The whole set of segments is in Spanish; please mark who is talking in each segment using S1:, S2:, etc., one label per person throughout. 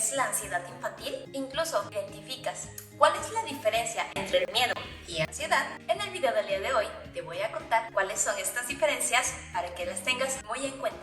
S1: es la ansiedad infantil? Incluso identificas cuál es la diferencia entre el miedo y ansiedad. En el video del día de hoy te voy a contar cuáles son estas diferencias para que las tengas muy en cuenta.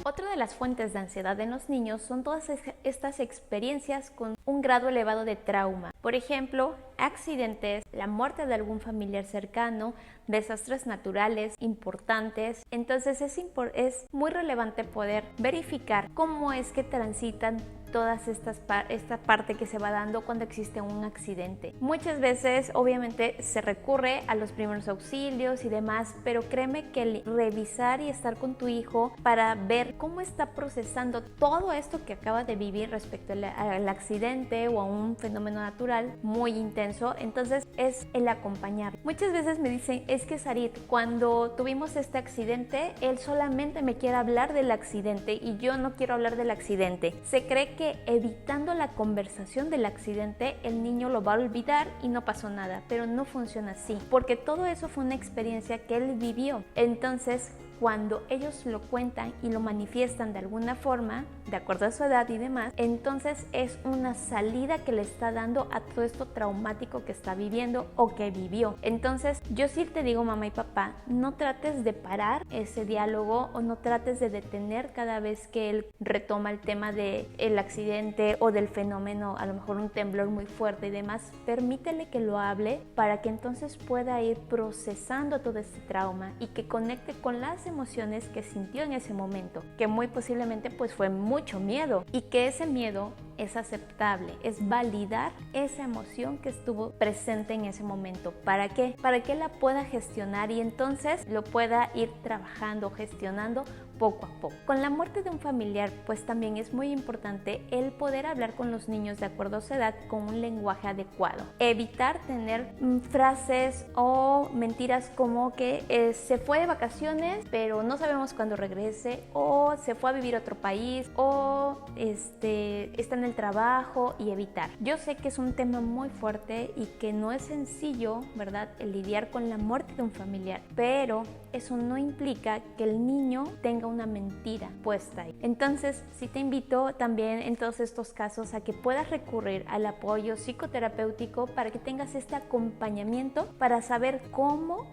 S2: Otra de las fuentes de ansiedad en los niños son todas estas experiencias con un grado elevado de trauma. Por ejemplo, accidentes, la muerte de algún familiar cercano, desastres naturales importantes. Entonces es muy relevante poder verificar cómo es que transitan todas esta parte que se va dando cuando existe un accidente. Muchas veces obviamente se recurre a los primeros auxilios y demás, pero créeme que el revisar y estar con tu hijo para ver cómo está procesando todo esto que acaba de vivir respecto al accidente o a un fenómeno natural muy intenso, entonces es el acompañar. Muchas veces me dicen, es que Sarit, cuando tuvimos este accidente, él solamente me quiere hablar del accidente y yo no quiero hablar del accidente. Se cree que evitando la conversación del accidente el niño lo va a olvidar y no pasó nada, pero no funciona así, porque todo eso fue una experiencia que él vivió. Entonces cuando ellos lo cuentan y lo manifiestan de alguna forma, de acuerdo a su edad y demás, entonces es una salida que le está dando a todo esto traumático que está viviendo o que vivió. Entonces yo sí te digo, mamá y papá, no trates de parar ese diálogo o no trates de detener cada vez que él retoma el tema del accidente o del fenómeno, a lo mejor un temblor muy fuerte y demás. Permítele que lo hable para que entonces pueda ir procesando todo este trauma y que conecte con las emociones que sintió en ese momento, que muy posiblemente pues fue mucho miedo, y que ese miedo es aceptable, es validar esa emoción que estuvo presente en ese momento. ¿Para qué? Para que la pueda gestionar y entonces lo pueda ir trabajando, gestionando poco a poco. Con la muerte de un familiar, pues también es muy importante el poder hablar con los niños de acuerdo a su edad con un lenguaje adecuado. Evitar tener frases o mentiras como que se fue de vacaciones, pero no sabemos cuándo regrese, o se fue a vivir a otro país, o está en el trabajo, y evitar. Yo sé que es un tema muy fuerte y que no es sencillo, ¿verdad?, el lidiar con la muerte de un familiar, pero eso no implica que el niño tenga una mentira puesta ahí. Entonces, sí te invito también en todos estos casos a que puedas recurrir al apoyo psicoterapéutico para que tengas este acompañamiento para saber cómo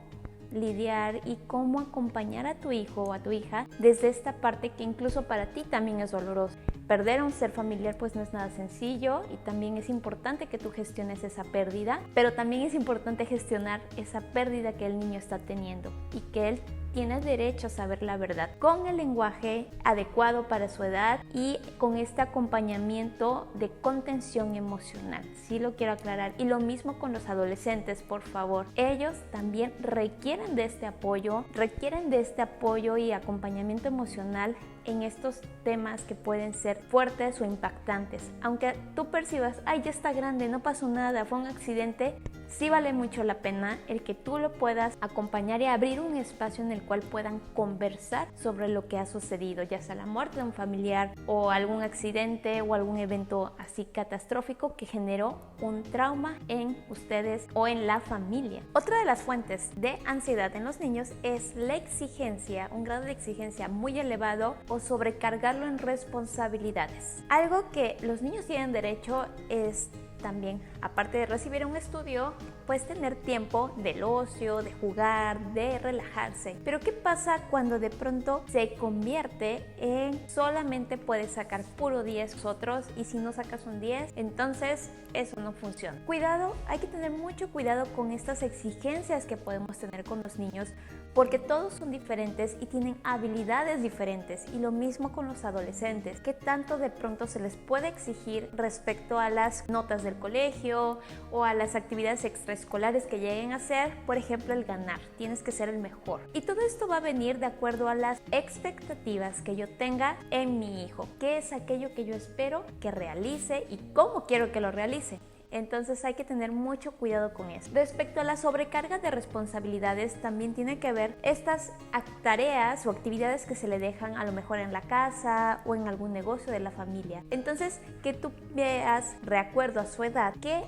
S2: lidiar y cómo acompañar a tu hijo o a tu hija desde esta parte que incluso para ti también es doloroso. Perder a un ser familiar pues no es nada sencillo y también es importante que tú gestiones esa pérdida, pero también es importante gestionar esa pérdida que el niño está teniendo y que él tiene derecho a saber la verdad con el lenguaje adecuado para su edad y con este acompañamiento de contención emocional. Sí lo quiero aclarar. Y lo mismo con los adolescentes, por favor. Ellos también requieren de este apoyo y acompañamiento emocional en estos temas que pueden ser fuertes o impactantes. Aunque tú percibas, ay, ya está grande, no pasó nada, fue un accidente, sí vale mucho la pena el que tú lo puedas acompañar y abrir un espacio en el cual puedan conversar sobre lo que ha sucedido, ya sea la muerte de un familiar o algún accidente o algún evento así catastrófico que generó un trauma en ustedes o en la familia. Otra de las fuentes de ansiedad en los niños es la exigencia, un grado de exigencia muy elevado o sobrecargarlo en responsabilidades. Algo que los niños tienen derecho es también, aparte de recibir un estudio, pues tener tiempo del ocio, de jugar, de relajarse. Pero ¿qué pasa cuando de pronto se convierte en solamente puedes sacar puro 10 nosotros y si no sacas un 10, entonces eso no funciona? Cuidado, hay que tener mucho cuidado con estas exigencias que podemos tener con los niños porque todos son diferentes y tienen habilidades diferentes, y lo mismo con los adolescentes. ¿Qué tanto de pronto se les puede exigir respecto a las notas del colegio o a las actividades extraescolares que lleguen a hacer? Por ejemplo, el ganar, tienes que ser el mejor. Y todo esto va a venir de acuerdo a las expectativas que yo tenga en mi hijo. ¿Qué es aquello que yo espero que realice y cómo quiero que lo realice? Entonces hay que tener mucho cuidado con eso. Respecto a la sobrecarga de responsabilidades, también tiene que ver estas tareas o actividades que se le dejan a lo mejor en la casa o en algún negocio de la familia. Entonces, que tú veas, de acuerdo a su edad, qué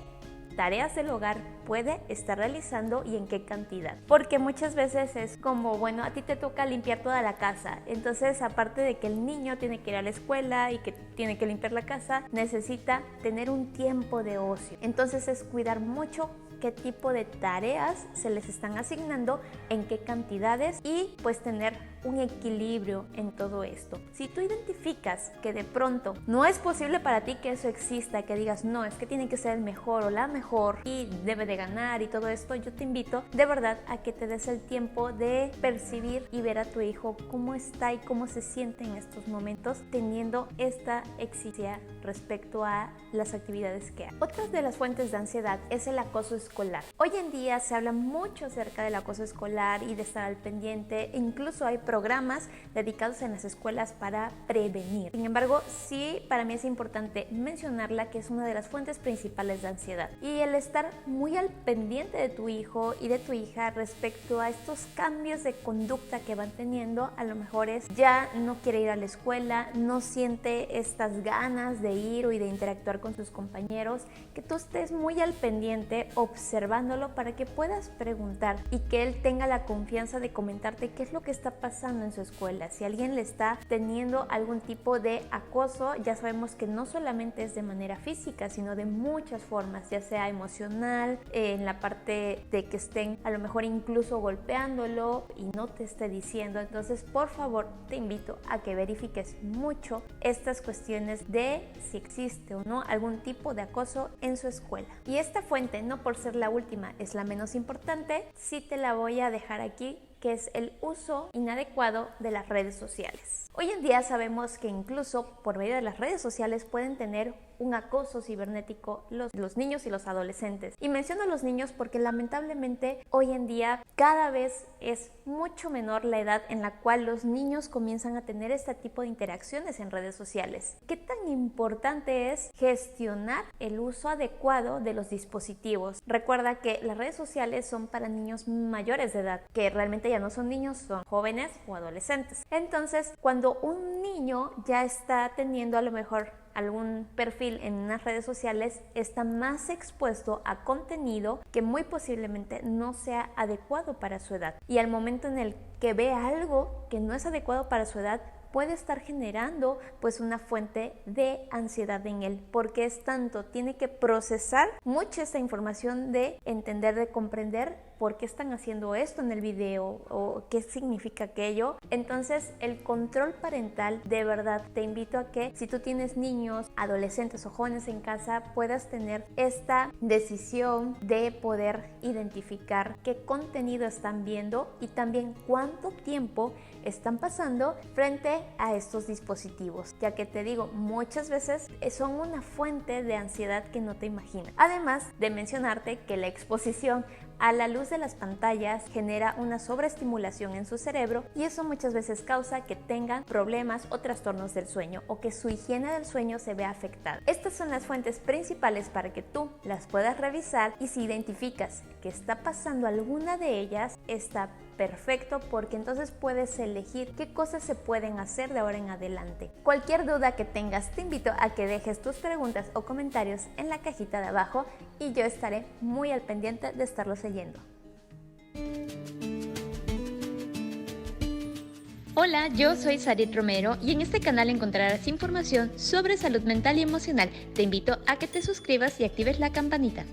S2: tareas del hogar puede estar realizando y en qué cantidad. Porque muchas veces es como, bueno, a ti te toca limpiar toda la casa. Entonces, aparte de que el niño tiene que ir a la escuela y que tiene que limpiar la casa, necesita tener un tiempo de ocio. Entonces es cuidar mucho qué tipo de tareas se les están asignando, en qué cantidades y pues tener un equilibrio en todo esto. Si tú identificas que de pronto no es posible para ti que eso exista, que digas no, es que tiene que ser el mejor o la mejor y debe de ganar y todo esto, yo te invito de verdad a que te des el tiempo de percibir y ver a tu hijo cómo está y cómo se siente en estos momentos teniendo esta exigencia respecto a las actividades que hay. Otra de las fuentes de ansiedad es el acoso escolar. Hoy en día se habla mucho acerca del acoso escolar y de estar al pendiente, incluso hay programas dedicados en las escuelas para prevenir. Sin embargo, sí, para mí es importante mencionarla, que es una de las fuentes principales de ansiedad. Y el estar muy al pendiente de tu hijo y de tu hija respecto a estos cambios de conducta que van teniendo, a lo mejor es ya no quiere ir a la escuela, no siente estas ganas de ir o de interactuar con sus compañeros, que tú estés muy al pendiente observándolo para que puedas preguntar y que él tenga la confianza de comentarte qué es lo que está pasando en su escuela. Si alguien le está teniendo algún tipo de acoso, ya sabemos que no solamente es de manera física, sino de muchas formas, ya sea emocional, en la parte de que estén a lo mejor incluso golpeándolo y no te esté diciendo. Entonces, por favor, te invito a que verifiques mucho estas cuestiones de si existe o no algún tipo de acoso en su escuela. Y esta fuente, no por ser la última, es la menos importante, sí te la voy a dejar aquí, que es el uso inadecuado de las redes sociales. Hoy en día sabemos que incluso por medio de las redes sociales pueden tener un acoso cibernético los niños y los adolescentes. Y menciono a los niños porque lamentablemente hoy en día cada vez es mucho menor la edad en la cual los niños comienzan a tener este tipo de interacciones en redes sociales. ¿Qué tan importante es gestionar el uso adecuado de los dispositivos? Recuerda que las redes sociales son para niños mayores de edad, que realmente ya no son niños, son jóvenes o adolescentes. Entonces, cuando un niño ya está teniendo a lo mejor algún perfil en unas redes sociales, está más expuesto a contenido que muy posiblemente no sea adecuado para su edad. Y al momento en el que ve algo que no es adecuado para su edad, puede estar generando pues una fuente de ansiedad en él, porque es tanto, tiene que procesar mucho esta información de entender, de comprender por qué están haciendo esto en el video o qué significa aquello. Entonces, el control parental, de verdad, te invito a que si tú tienes niños, adolescentes o jóvenes en casa, puedas tener esta decisión de poder identificar qué contenido están viendo y también cuánto tiempo están pasando frente a estos dispositivos, ya que te digo, muchas veces son una fuente de ansiedad que no te imaginas. Además de mencionarte que la exposición a la luz de las pantallas genera una sobreestimulación en su cerebro y eso muchas veces causa que tengan problemas o trastornos del sueño o que su higiene del sueño se vea afectada. Estas son las fuentes principales para que tú las puedas revisar y si identificas que está pasando alguna de ellas, está perfecto, porque entonces puedes elegir qué cosas se pueden hacer de ahora en adelante. Cualquier duda que tengas, te invito a que dejes tus preguntas o comentarios en la cajita de abajo y yo estaré muy al pendiente de estarlos leyendo.
S3: Hola, yo soy Sarit Romero y en este canal encontrarás información sobre salud mental y emocional. Te invito a que te suscribas y actives la campanita.